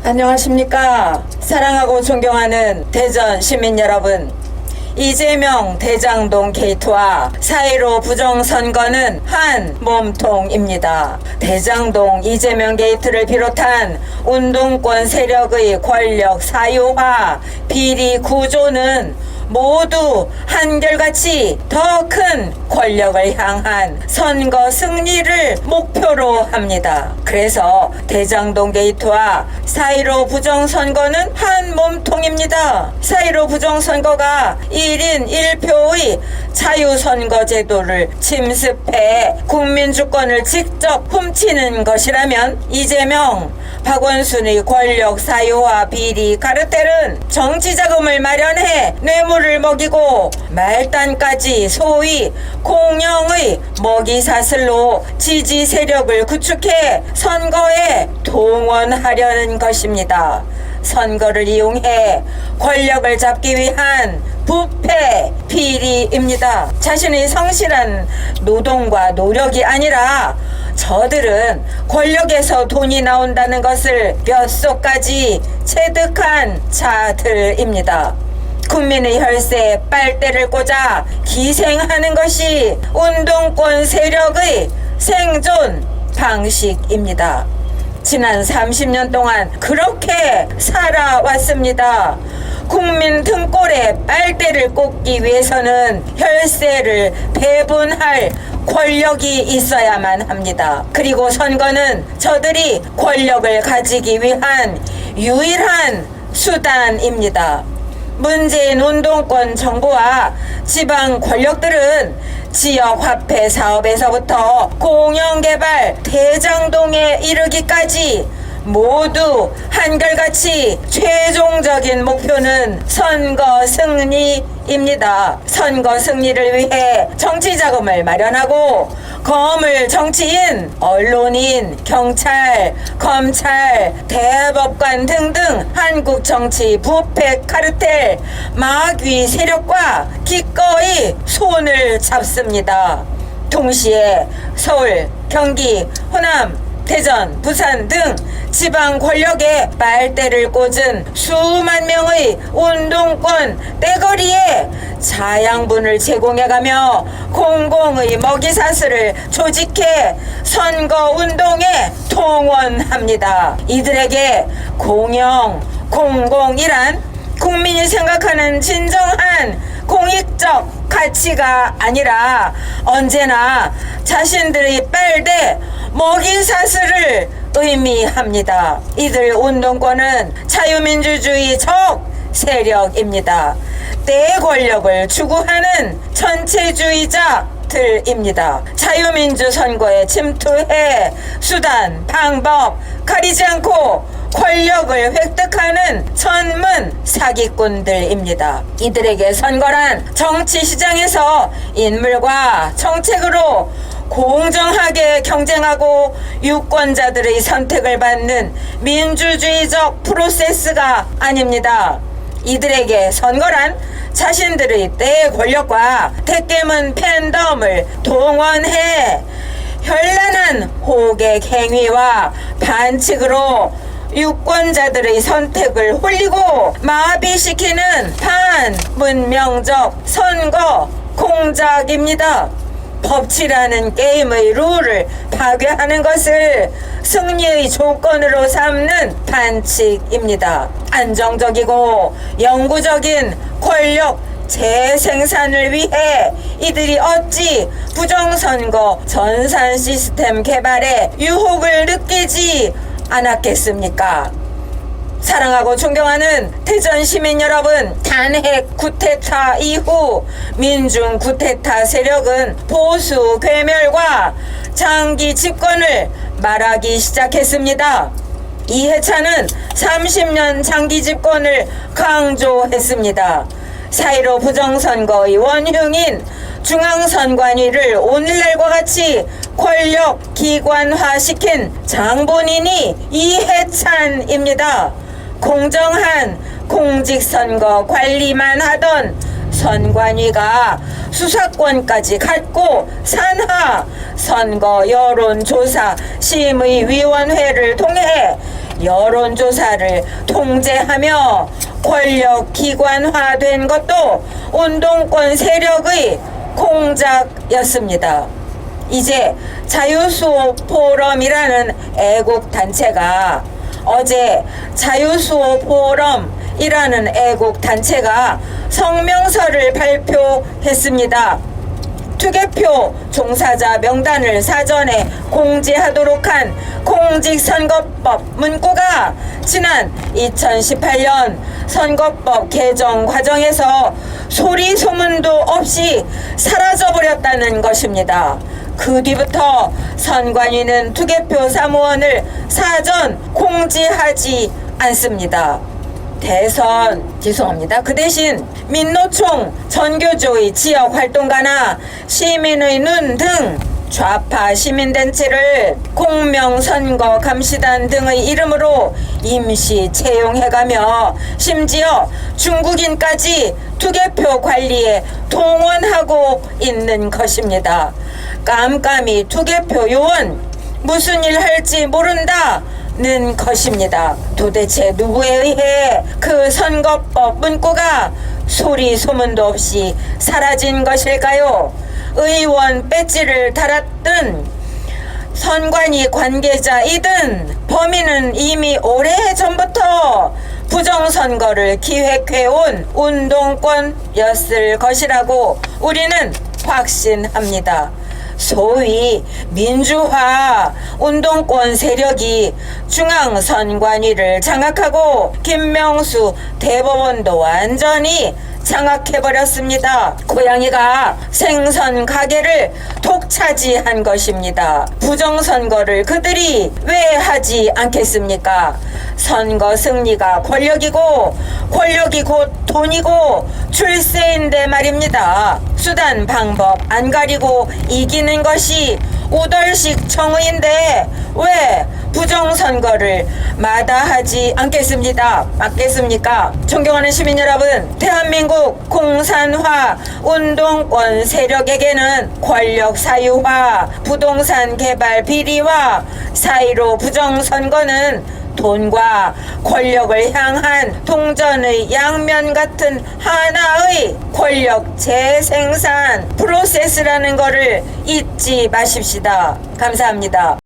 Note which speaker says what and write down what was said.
Speaker 1: 안녕하십니까. 사랑하고 존경하는 대전 시민 여러분, 이재명 대장동 게이트와 4.15 부정선거는 한 몸통입니다. 대장동 이재명 게이트를 비롯한 운동권 세력의 권력 사유화 비리 구조는 모두 한결같이 더 큰 권력을 향한 선거 승리를 목표로 합니다. 그래서 대장동 게이트와 4.15 부정선거는 한 몸통입니다. 4.15 부정선거가 1인 1표의 자유선거제도를 침습해 국민주권을 직접 훔치는 것이라면 이재명, 박원순의 권력 사유화 비리 카르텔은 정치자금을 마련해 뇌물을 먹이고 말단까지 소위 공영의 먹이사슬로 지지 세력을 구축해 선거에 동원하려는 것입니다. 선거를 이용해 권력을 잡기 위한 부패 비리입니다. 자신의 성실한 노동과 노력이 아니라 저들은 권력에서 돈이 나온다는 것을 뼛속까지 체득한 자들입니다. 국민의 혈세에 빨대를 꽂아 기생하는 것이 운동권 세력의 생존 방식입니다. 지난 30년 동안 그렇게 살아왔습니다. 국민 등골에 빨대를 꽂기 위해서는 혈세를 배분할 권력이 있어야만 합니다. 그리고 선거는 저들이 권력을 가지기 위한 유일한 수단입니다. 문재인 운동권 정부와 지방 권력들은 지역 화폐 사업에서부터 공영개발 대장동에 이르기까지 모두 한결같이 최종적인 목표는 선거 승리입니다. 선거 승리를 위해 정치자금을 마련하고 거물 정치인, 언론인, 경찰, 검찰, 대법관 등등 한국 정치 부패 카르텔 마귀 세력과 기꺼이 손을 잡습니다. 동시에 서울, 경기, 호남, 대전, 부산 등 지방 권력에 빨대를 꽂은 수만 명의 운동권 떼거리에 자양분을 제공해가며 공공의 먹이사슬을 조직해 선거운동에 동원합니다. 이들에게 공영, 공공이란 국민이 생각하는 진정한 공익적 가치가 아니라 언제나 자신들의 빨대 먹이사슬을 의미합니다. 이들 운동권은 자유민주주의 적 세력입니다. 때 권력을 추구하는 전체주의자들입니다. 자유민주 선거에 침투해 수단, 방법 가리지 않고 권력을 획득하는 전문 사기꾼들입니다. 이들에게 선거란 정치시장에서 인물과 정책으로 공정하게 경쟁하고 유권자들의 선택을 받는 민주주의적 프로세스가 아닙니다. 이들에게 선거란 자신들의 때 권력과 대깨문 팬덤을 동원해 현란한 호객 행위와 반칙으로 유권자들의 선택을 홀리고 마비시키는 반문명적 선거 공작입니다. 법치라는 게임의 룰을 파괴하는 것을 승리의 조건으로 삼는 반칙입니다. 안정적이고 영구적인 권력 재생산을 위해 이들이 어찌 부정선거 전산 시스템 개발에 유혹을 느끼지 않았겠습니까? 사랑하고 존경하는 대전 시민 여러분, 탄핵 쿠데타 이후 민중 쿠데타 세력은 보수 괴멸과 장기 집권을 말하기 시작했습니다. 이해찬은 30년 장기 집권을 강조했습니다. 4.15 부정선거의 원흉인 중앙선관위를 오늘날과 같이 권력 기관화시킨 장본인이 이해찬입니다. 공정한 공직선거 관리만 하던 선관위가 수사권까지 갖고 산하 선거 여론조사 심의위원회를 통해 여론조사를 통제하며 권력 기관화된 것도 운동권 세력의 공작이었습니다. 이제 자유수호 포럼이라는 애국단체가 어제 자유수호 포럼이라는 애국단체가 성명서를 발표했습니다. 투개표 종사자 명단을 사전에 공지하도록 한 공직선거법 문구가 지난 2018년 선거법 개정 과정에서 소리 소문도 없이 사라져버렸다는 것입니다. 그 뒤부터 선관위는 투개표 사무원을 사전 공지하지 않습니다. 그 대신 민노총 전교조의 지역활동가나 시민의 눈 등 좌파 시민단체를 공명선거감시단 등의 이름으로 임시 채용해가며 심지어 중국인까지 투개표 관리에 동원하고 있는 것입니다. 깜깜이 투개표 요원 무슨 일 할지 모른다는 것입니다. 도대체 누구에 의해 그 선거법 문구가 소리 소문도 없이 사라진 것일까요? 의원 배지를 달았든 선관위 관계자이든 범인은 이미 오래전부터 부정선거를 기획해온 운동권이었을 것이라고 우리는 확신합니다. 소위 민주화 운동권 세력이 중앙선관위를 장악하고 김명수 대법원도 완전히 장악해버렸습니다. 고양이가 생선 가게를 독차지한 것입니다. 부정선거를 그들이 왜 하지 않겠습니까? 선거 승리가 권력이고 권력이 곧 돈이고 출세인데 말입니다. 수단 방법 안 가리고 이기는 것이 우덜식 정의인데 왜 부정선거를 마다하지 않겠습니까? 존경하는 시민 여러분, 대한민국 공산화 운동권 세력에게는 권력 사유화, 부동산 개발 비리와 사이로 부정선거는 돈과 권력을 향한 동전의 양면 같은 하나의 권력 재생산 프로세스라는 것을 잊지 마십시다. 감사합니다.